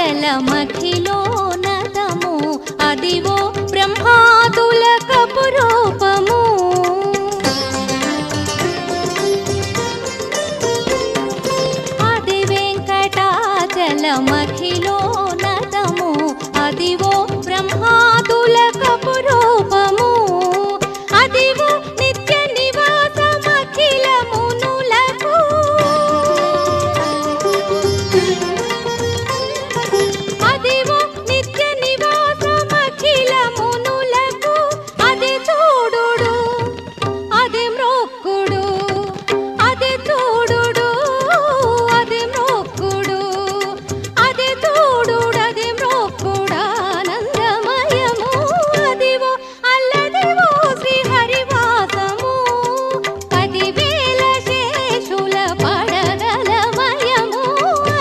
చలమఖిలోనతము అదివో బ్రహ్మాదులకపు రూపము. అది వెంకటాచలమఖిలోనతము అదివో బ్రహ్మాదులకపు రూపము. అదివో నిత్య నివాసమఖిల మునులకు. అదివో నిత్య నివాసమఖిల మునులకు. అది చూడుడు అది మ్రొక్కుడు అది చూడుడు అది మ్రొక్కుడు అది చూడుడు అది మ్రొక్కుడు ఆనందమయము. అదివో అల్లదివో శ్రీహరివాసము 10,000 శేషుల పడగలమయము.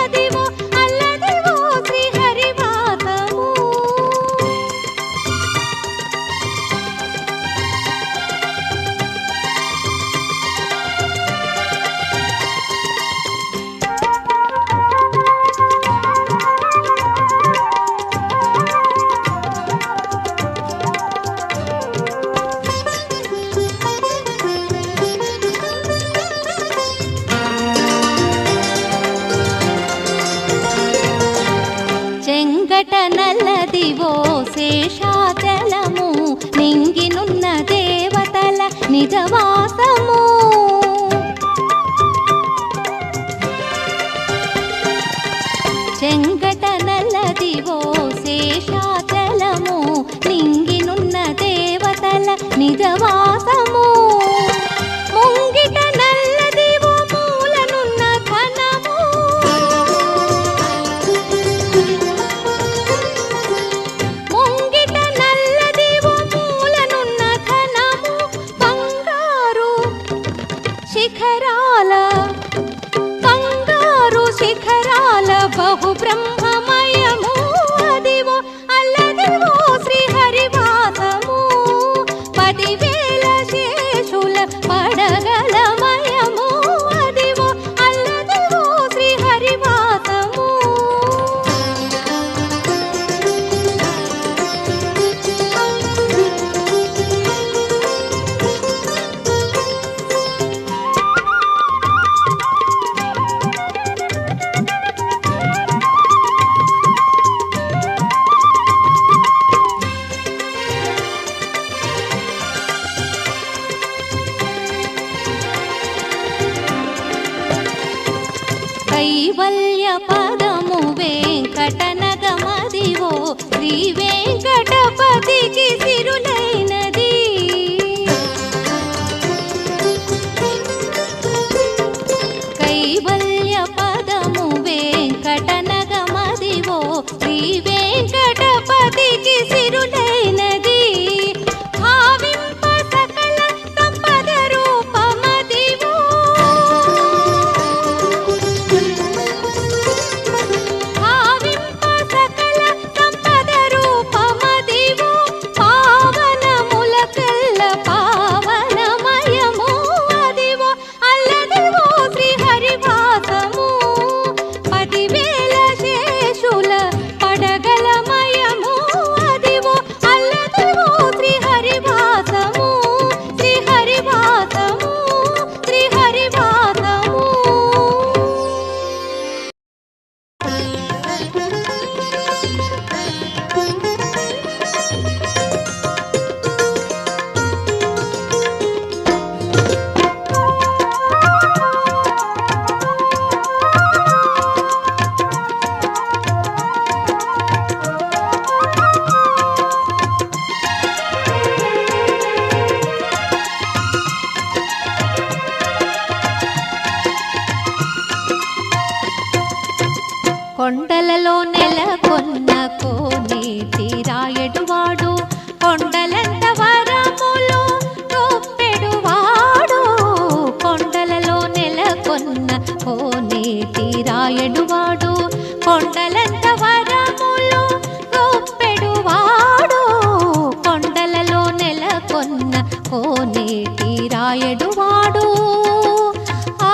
అదివో అల్లదివో శ్రీహరివాసము. చెంగట నల్లదివో శేషాచలము నింగినున్న దేవతల నిజవాసము. చెంగట నల్లదివో శేషాచలము నింగినున్న దేవతల నిజవాసము. ముంగిట నల్లదివో మూలనున్న ఘనము. ముంగిట నల్లదివో మూలనున్న ఘనము. బంగారు శిఖరాల బంగారు శిఖరాల బహు బ్రహ్మమయము. అదివో అల్లదివో శ్రీహరివాసము 10,000 శేషుల పడగలమయము. అదివో అల్లదివో శ్రీహరివాసము. కైవల్య పదము వెంకటనగమదివో శ్రీ వెంకటపతికి సిరులైనది. కైవల్య పదము వెంకటనగమదివో శ్రీ వెంకటపతికి సిరులైనది. భావింప సకల సంపద రూపమదివో. భావింప సకల సంపద రూపమదివో. పావనములకెల్ల పావనమయము. అదివో అల్లదివో శ్రీహరివాసము 10,000 శేషుల పడగలమయము. అదివో అల్లదివో శ్రీహరివాసము శ్రీహరివాసము శ్రీహరివాసము. కొండలలో నెలకొన్న కోనేటి రాయడువాడు. కొండలంత వరములు గొప్పెడువాడు. కొండలలో నెలకొన్న కోనేటి రాయడువాడు. కొండలంత వరములు గొప్పెడువాడు. కొండలలో నెలకొన్న కోనేటి రాయడువాడు. ఆ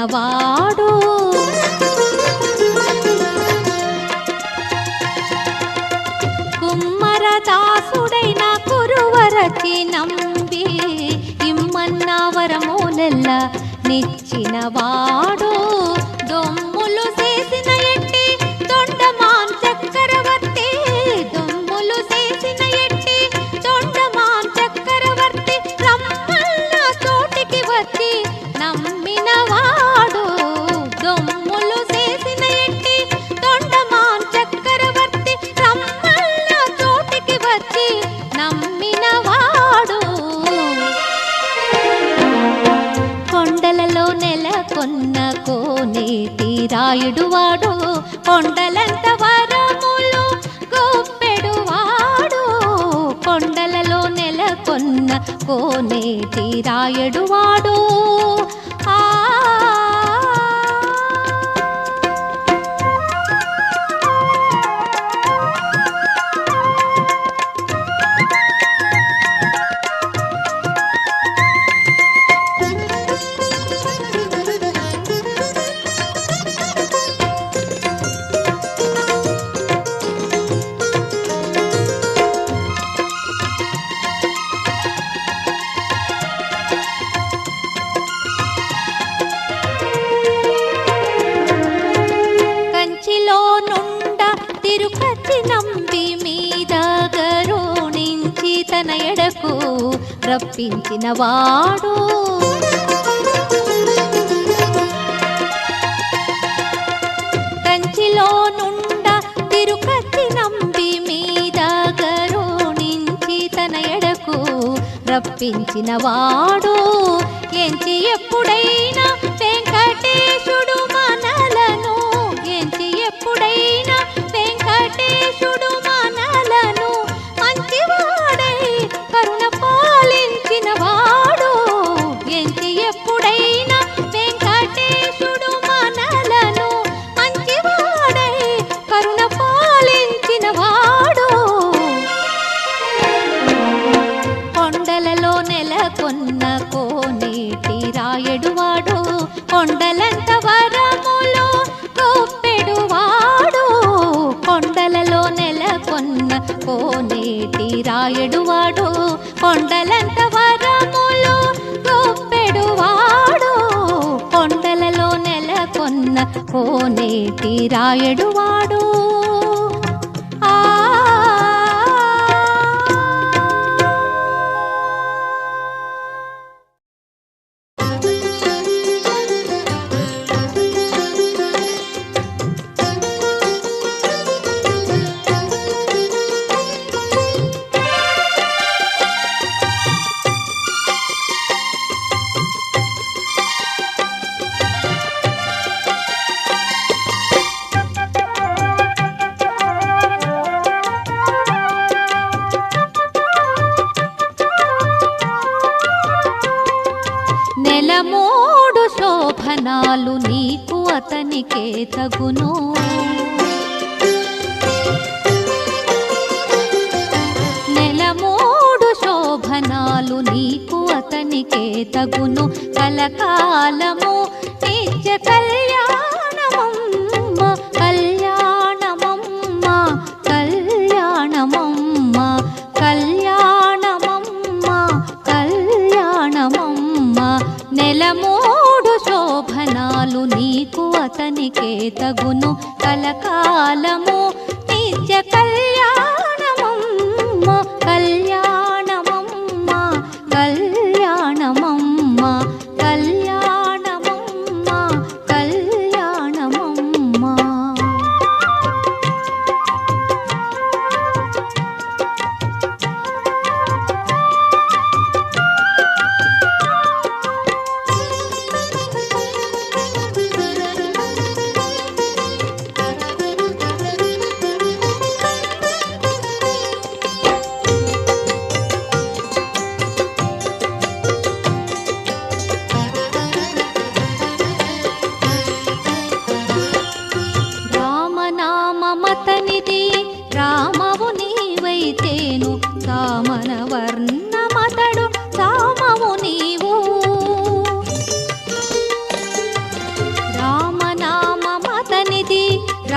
రప్పించినవాడు కుమ్మరదాసుడైన కురువరచి నంబి ఇమ్మన్న వరములెల్ల నిచ్చినవాడు దొమ్ములు చేసిన ఎట్టి తొండమాన్ చక్రవర్తి దొమ్ములు చేసిన ఎట్టి తొండమాన్ చక్రవర్తి రమ్మన్న చోటికి వచ్చి నమ్మినవాడు దొమ్ములు చేసిన ఎట్టి తొండమాన్ చక్రవర్తి రమ్మన్న చోటికి వచ్చి నమ్మినవాడు కొండలలో నెలకొన్న కోనేటి రాయుడు వాడు కొండలంత వరములు గొప్పెడువాడు కొండలలో నెలకొన్న కోనేటి రాయుడు వాడు కంచిలో నుండ తిరుపతి నంబి మీద గరుణించి తన ఎడకు రప్పించినవాడు కంచిలో నుండ తిరుపతి నంబి మీద గరుణించి తన ఎడకు రప్పించినవాడు ఎంచి ఎప్పుడైనా వెంకటేశుడు మనలను ఎంచి ఎప్పుడైనా వెంకటేశుడు మనలను మంచివాడై కరుణ పాలించినవాడు ఎంచి ఎప్పుడైనా వెంకటేశుడు మనలను మంచివాడై కరుణ పాలించినవాడు కొండలలో నెలకొన్న కోనేటి రాయుడువాడు కొండలంత వరములు గొప్పెడువాడు కొండలలో నెలకొన్న కోనేటి రాయుడువాడు కొండలంత వరములు గొప్పెడువాడు కొండలలో నెలకొన్న కోనేటి రాయుడువాడు నెలమూడు శోభనాలు నీకు అతనికే తగును నెలమూడు శోభనాలు నీకు అతనికే తగును కలకాలము నిత్య కళ్యాణమమ్మ కళ్యాణమమ్మ కళ్యాణమమ్మ కళ్యాణమమ్మ కళ్యాణమమ్మ నెలమూడు శోభనాలు నీకు అతనికే తగును కలకాలము నిత్య కళ్యాణమమ్మ కళ్యాణమమ్మ కళ్యాణమమ్మ కళ్యాణమమ్మ కళ్యాణమమ్మ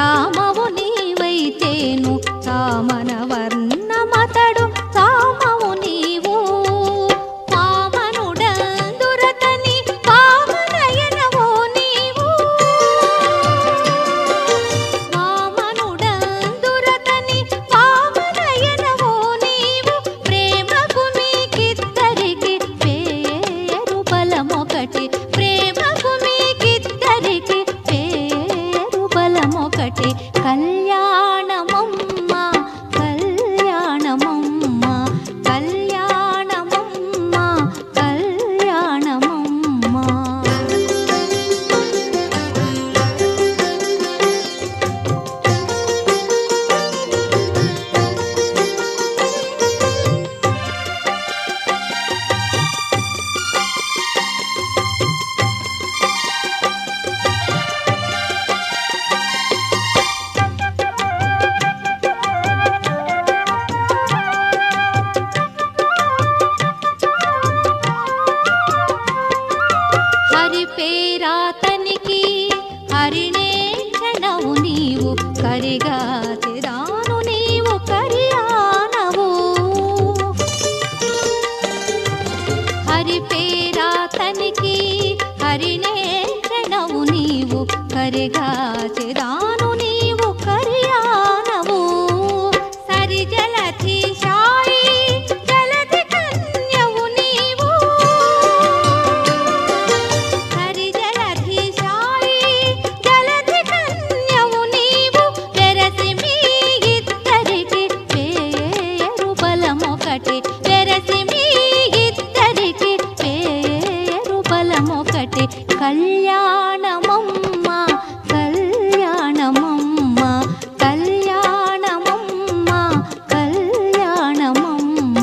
రామవు నీవైతేను సామన వర్ణమతడు సామవు నీవు వామనుడందురతని వామనయనవో నీవు వామనుడందురతని వామనయనవో నీవు ప్రేమకు మీకిద్దరికి పేరు బలమొకటి ప్రేమకు మీకిద్దరికి పేరు బలమొకటి కళ్యాణమమ్మ కళ్యాణమమ్మ కళ్యాణమమ్మ కళ్యాణమమ్మ హరి పేరాతనికి హరిణే క్షణవు నీవు కరిగా చెదాను నీవు కరియానవు హరి పేరాతనికి హరిణే క్షణవు నీవు కరిగా చెదాను నీవు కరియానవు సరి జలధి శాయి జలధి కన్యవు నీవు హరి జలధి శాయి జలధి కన్యవు నీవు వెరసి మీ ఇద్దరికి పేరు బలమొకటి వెరసి మీ ఇద్దరికి పేరు బలమొకటి కళ్యాణమమ్మ కళ్యాణమమ్మ కళ్యాణమమ్మ కళ్యాణమమ్మ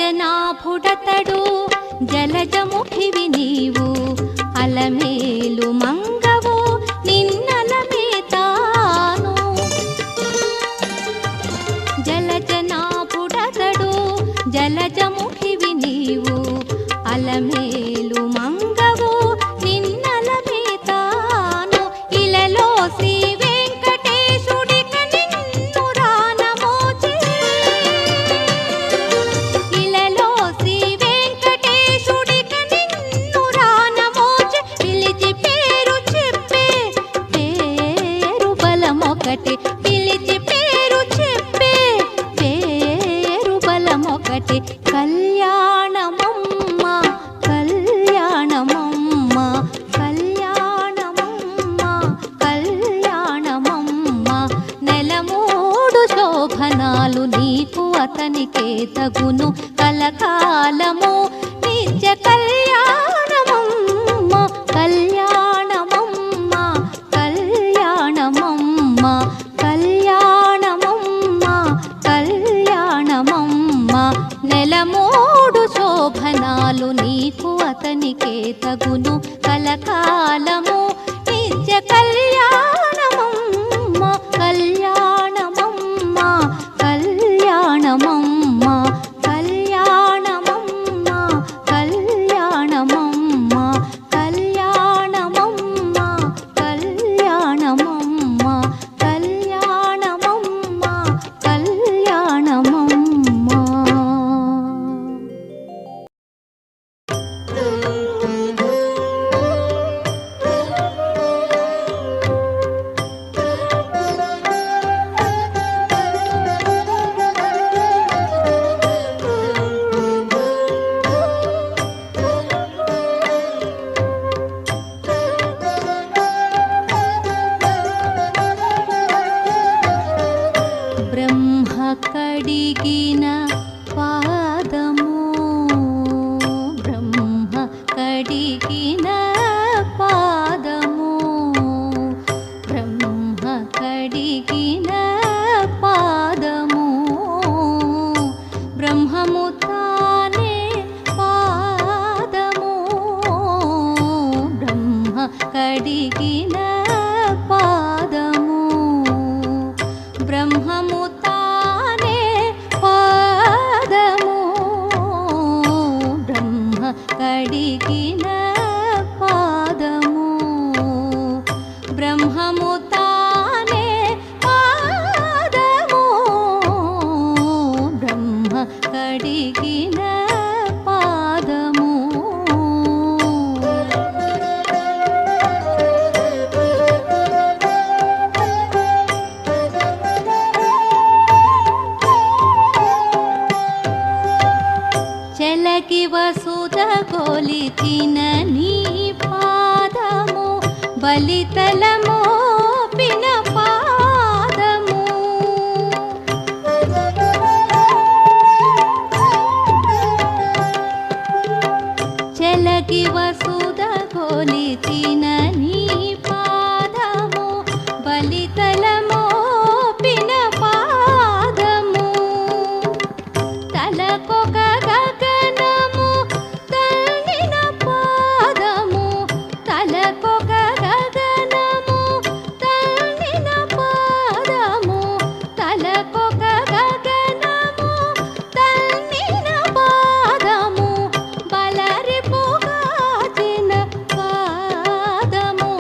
జలజనాభుడతడు జలజముఖివి నీవు అలమేలు మంగవు నిన్నలమే తాను జలజనాభుడతడు జలజముఖివి నీవు అలమేలు మంగవు నిన్నలమే తాను ఇలలో శ్రీ వెంకటేశుడిక నిన్ను రానమోచే ఇలలో శ్రీ వెంకటేశుడిక నిన్ను రానమోచే పిలిచి పేరు చెప్పే పేరు బలమొకటి పిలిచి పేరు చెప్పే పేరు బలమొకటి కళ్యాణమమ్మ కళ్యాణమమ్మ కళ్యాణమమ్మ కళ్యాణమమ్మ నెలమూడు శోభనాలు నీకు అతనికే తగును కలకాలము నిత్య కళ్యాణమమ్మ కళ్యాణమమ్మ కళ్యాణమమ్మ కళ్యాణమమ్మ కళ్యాణమమ్మ నెలమూడు శోభనాలు నీకు అతనికే తగును కలకాలము నిత్య కళ్యాణమమ్మ కళ్యాణమమ్మ కళ్యాణమమ్మ కళ్యాణమమ్మ కళ్యాణమమ్మ కళ్యాణమమ్మ కళ్యాణమమ్మ కళ్యాణమమ్మ కళ్యాణమమ్మ బ్రహ్మము తానే పాదము బ్రహ్మ కడిగిన పాదము చెలకి వసుధ కొలిచిన నీ పాదము బలితలమో పిన పాదము చెలకి వసుధ కొలిచిన నీ పాదము బలితలమో పిన పాదము తలకొక గగనము తల్లిన పాదము తలకొక గగనము తల్లిన పాదము తలకొక గగనము తల్లిన పాదము బలరిపుగాచిన పాదము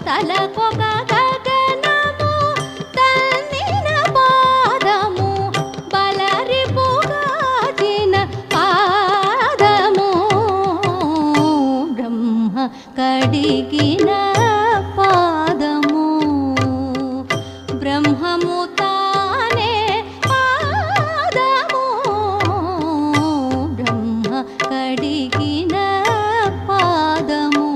తలకొక గగనము తల్లిన పాదము బలరిపుగాచిన పాదము బ్రహ్మ కడిగిన పాదము బ్రహ్మము తానే పాదము బ్రహ్మ కడిగిన పాదము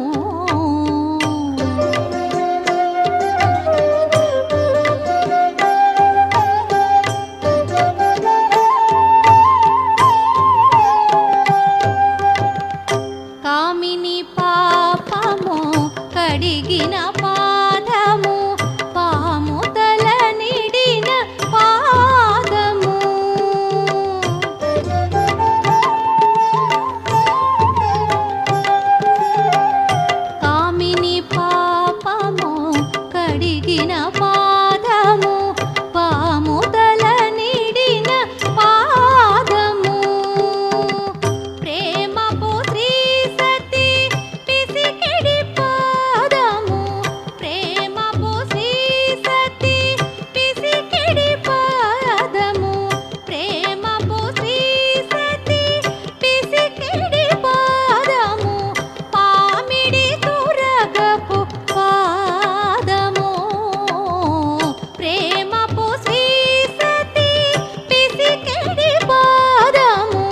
కామిని పాపము కడిగిన పాదము పాము తల నిడిన పాదము కామిని పాపము కడిగిన పాదము పాము తల నిడిన పాదము ప్రేమపు శ్రీ సతి పిసికిడి పాదము ప్రేమపు శ్రీ సతి పిసికిడి పాదము ప్రేమపు శ్రీ సతి పిసికిడి పాదము పామిడి తురగపు పాదము ప్రేమపు శ్రీ సతి పిసికిడి పాదము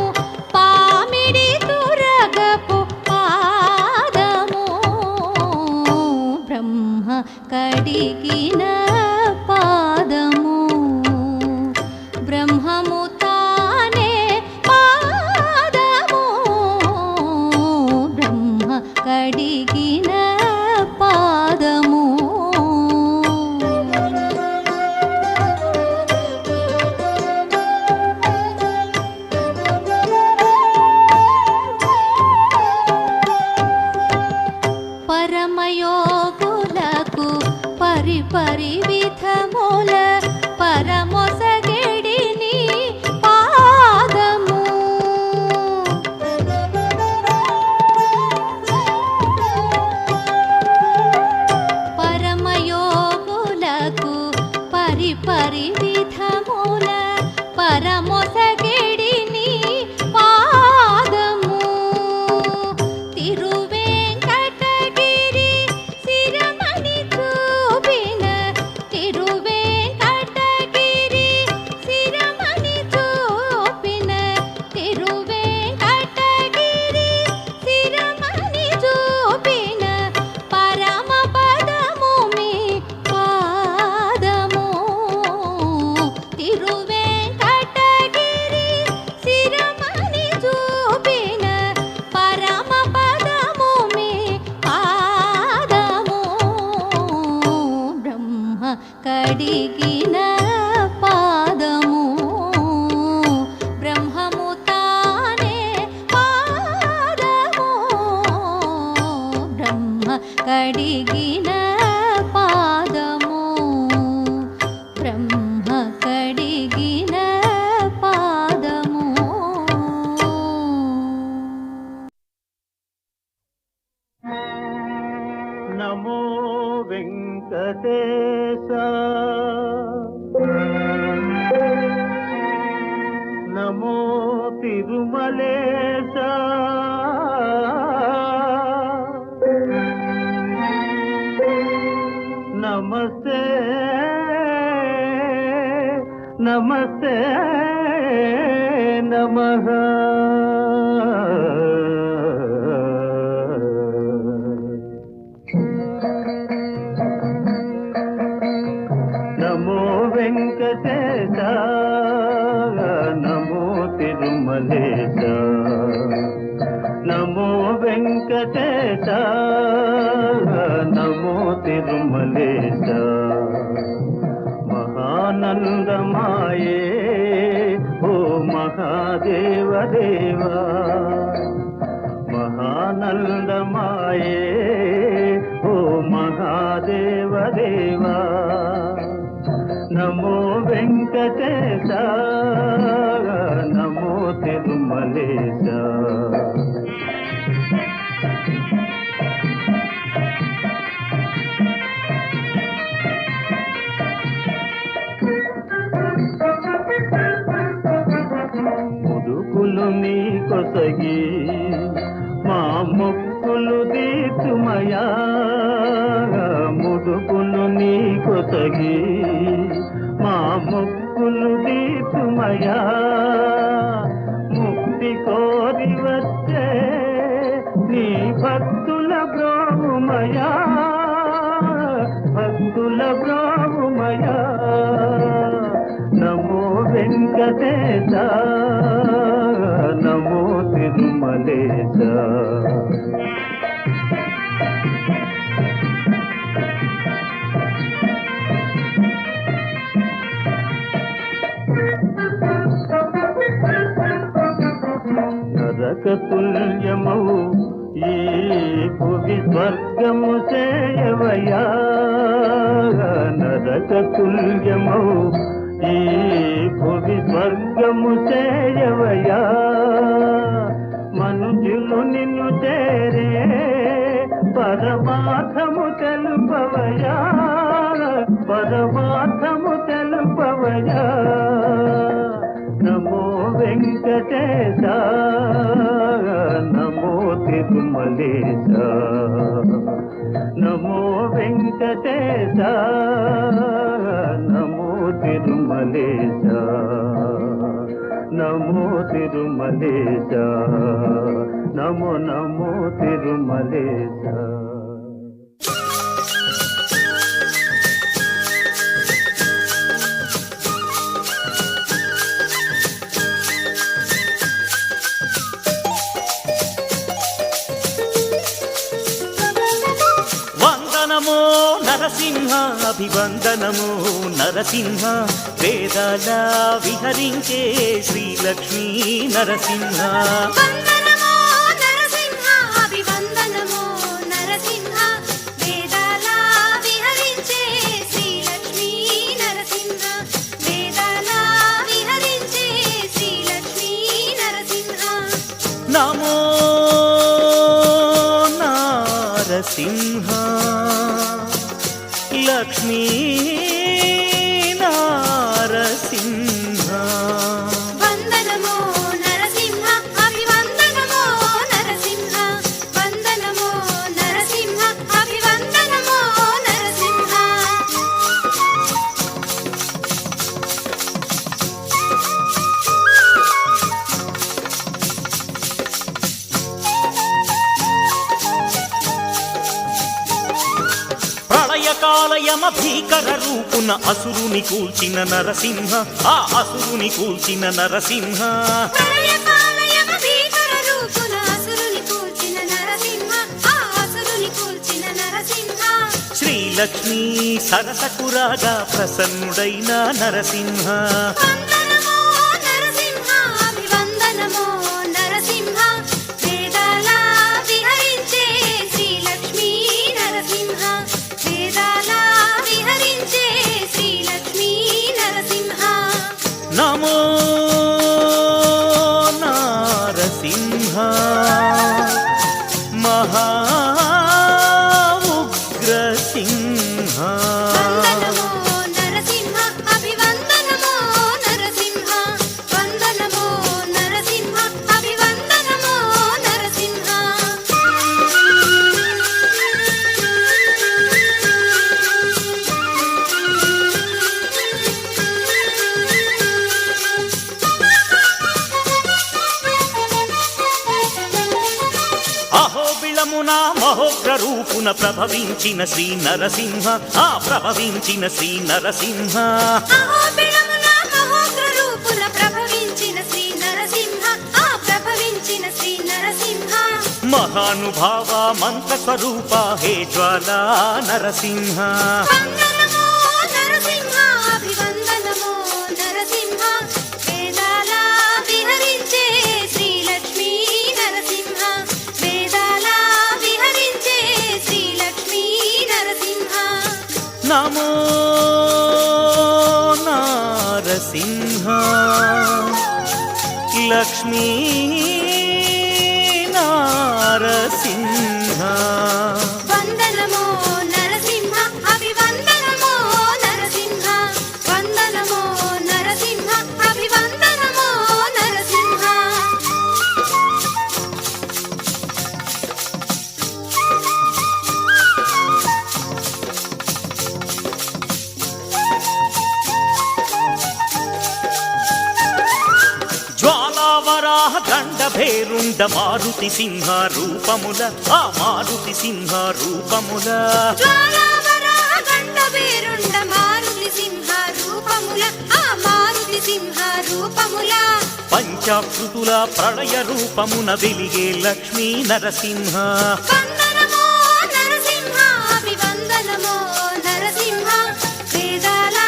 పామిడి తురగపు పాదము బ్రహ్మ కడిగిన పాదము బ్రహ్మము తానే పాదము బ్రహ్మ కడిగిన పాదము పరమయోగులకు పరిపరి విధముల పరమొసగెడిని పాదము పరమయోగులకు పరిపరి విధముల పరమొసగెడిని పాదము తిరువేంకటగిరి శిరమణి చూపిన తిరువేంకటగిరి శిరమణి చూపిన తిరువేంకటగిరి శిరమణి చూపిన పరమ పదము మీ పాదము తిరువేంకటగిరి శిరమణి చూపిన పరమ పదము మీ పాదము బ్రహ్మ కడిగిన పాదము బ్రహ్మము తానే పాదము బ్రహ్మ కడిగిన పాదము బ్రహ్మ కడిగిన పాదము నమో వెంకటేశ నమో తిరుమలేశ నమస్తే నమస్తే నమః. నమో వెంకటేశ నమో తిరుమలేశ నమో వెంకటేశ నమో తిరుమలేశ మహానందమాయే ఓ మహాదేవ దేవా మహానందమాయే ఓ మహాదేవ దేవా నమో వెంకటేశ నమో తిరుమలేశ. ముదుకులు నీ కొసగి మా మొక్కులు తీర్చుమయా ముదుకులు నీ కొసగి మా మొక్కులు తీర్చుమయా ముక్తి కోరి వచ్చే నీ భక్తుల బ్రోమయా భక్తుల బ్రోమయా నమో వెంకటేశ నమో తిరుమలేశ. నరకతుల్యమౌ ఈ భువి స్వర్గము చేయవయా నరకతుల్యమౌ ఈ భువి స్వర్గము చేయవయా మనుజులు నిన్ను చేరే పరమార్థము తెలుపవయా పరమార్థము తెలుపవయా నమో వెంకటేశ నమో తిరుమలేశ నమో వెంకటేశ నమో తిరుమలేశ నమో తిరుమలేశ నమో నమో తిరుమలేశ. వందనమో నరసింహ అభివందనమో నరసింహ వేదాల విహరించే శ్రీలక్ష్మీ నరసింహ. వందనమో నరసింహ అభివందనమో నరసింహ వేదాల విహరించే శ్రీలక్ష్మీ నరసింహ వేదాల విహరించే శ్రీలక్ష్మీ నరసింహ. నమో నరసింహ లక్ష్మీ నరసింహ. వందనమో నరసింహ అభివందనమో నరసింహ వందనమో నరసింహ అభివందనమో నరసింహ. ప్రళయకాలయమ భీకర రూపున అసురుని కూల్చిన నరసింహ ఆ అసురుని కూల్చిన నరసింహ. ప్రళయకాలయమ భీకర రూపున అసురుని కూల్చిన నరసింహ ఆ అసురుని కూల్చిన నరసింహ. శ్రీలక్ష్మీ సరసకురాగా ప్రసన్నుడైన నరసింహ. వందనమో నరసింహ అభివందనమో నరసింహ వేదాల విహరించే శ్రీలక్ష్మీ నరసింహ వేదాల విహరించే శ్రీలక్ష్మీ నరసింహ. నమో నరసింహ మహా ఉగ్ర రూపున ప్రభవించిన శ్రీ నరసింహ ఆ ప్రభవించిన శ్రీ నరసింహ అహోబిళమున మహోగ్ర రూపున ప్రభవించిన శ్రీ నరసింహ ఆ ప్రభవించిన శ్రీ నరసింహ మహానుభావ మంత్ర స్వరూప హే జ్వాలా నరసింహ వందనమో నరసింహ అభివందనమో నరసింహ వేదాల విహరించే శ్రీ లక్ష్మీ నరసింహ వేదాల విహరించే శ్రీ లక్ష్మీ నరసింహ నమో నారసింహ లక్ష్మీ నారసింహ వందనమో నరసింహ అభివందనమో నరసింహ వందనమో నరసింహ అభివందనమో నరసింహ జ్వాలావరాహ దండ భేరుండ మారుతి సింహ రూపముల ఆ మారుతి సింహ రూపముల జ్వాలావరాహ గండ పేరుండ మారుతి సింహ రూపముల ఆ మారుతి సింహ రూపముల పంచాకృతుల ప్రళయ రూపమున వెలిగే లక్ష్మీ నరసింహ వందనమో నరసింహ అభివందనమో నరసింహ వేదాల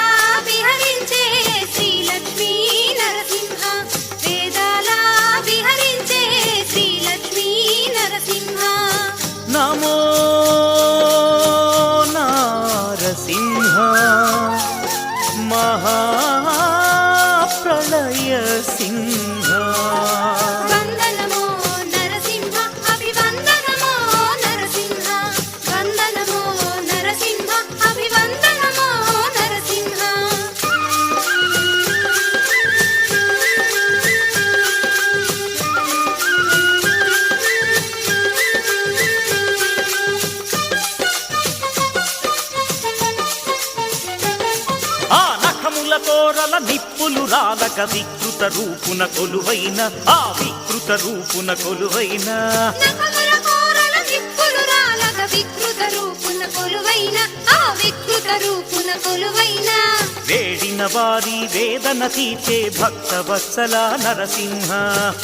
విహరించే శ్రీ లక్ష్మీ నరసింహ వేదాల విహరించే శ్రీ లక్ష్మీ నరసింహ నమో నారసింహ మహాప్రళయ సింహ వందనమో నరసింహ అభివందనమో నరసింహ వందనమో నరసింహ అభివందనమో నరసింహ ఆ నఖముల తోరల నిప్పులు రాలక వికృత రూపున కొలువైన ఆ వికృత రూపున కొలువైన నఖముల కోరల నిప్పులు రాలగ వికృత రూపున కొలువైన ఆ వికృత రూపున కొలువైన వేడిన వారి వేదన తీర్చే భక్త వత్సల నరసింహ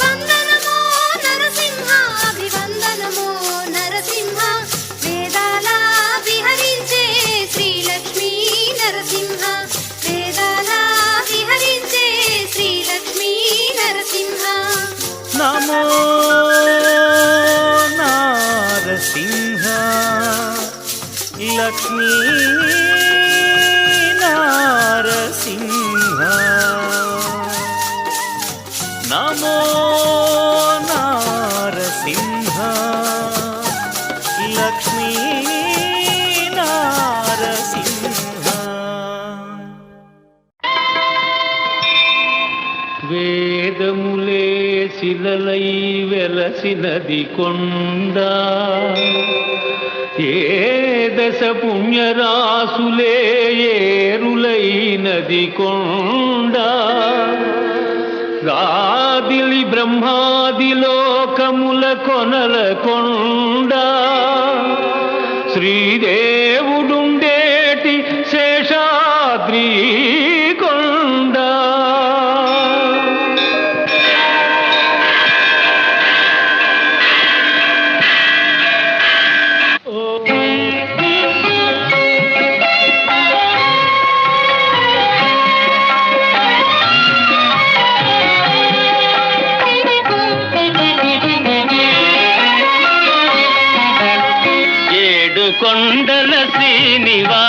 వందనమో నరసింహ అభివందనమో నరసింహ వేదాల విహరించే శ్రీ లక్ష్మీ నరసింహ వేదాల విహరించే శ్రీ లక్ష్మీ నరసింహ నమో నారసింహ లక్ష్మీ నారసింహ నమో నారసింహ లక్ష్మీ నారసింహ వేదములే శిలలై వెలసినది కొండ ఏ దశ పుణ్యరాసులే ఏరులైనది కొండ గాదిలి బ్రహ్మాది లోకముల కొనల కొండ శ్రీదేవుడుండేటి శేషాద్రి కొండ కొండల శ్రీనివాస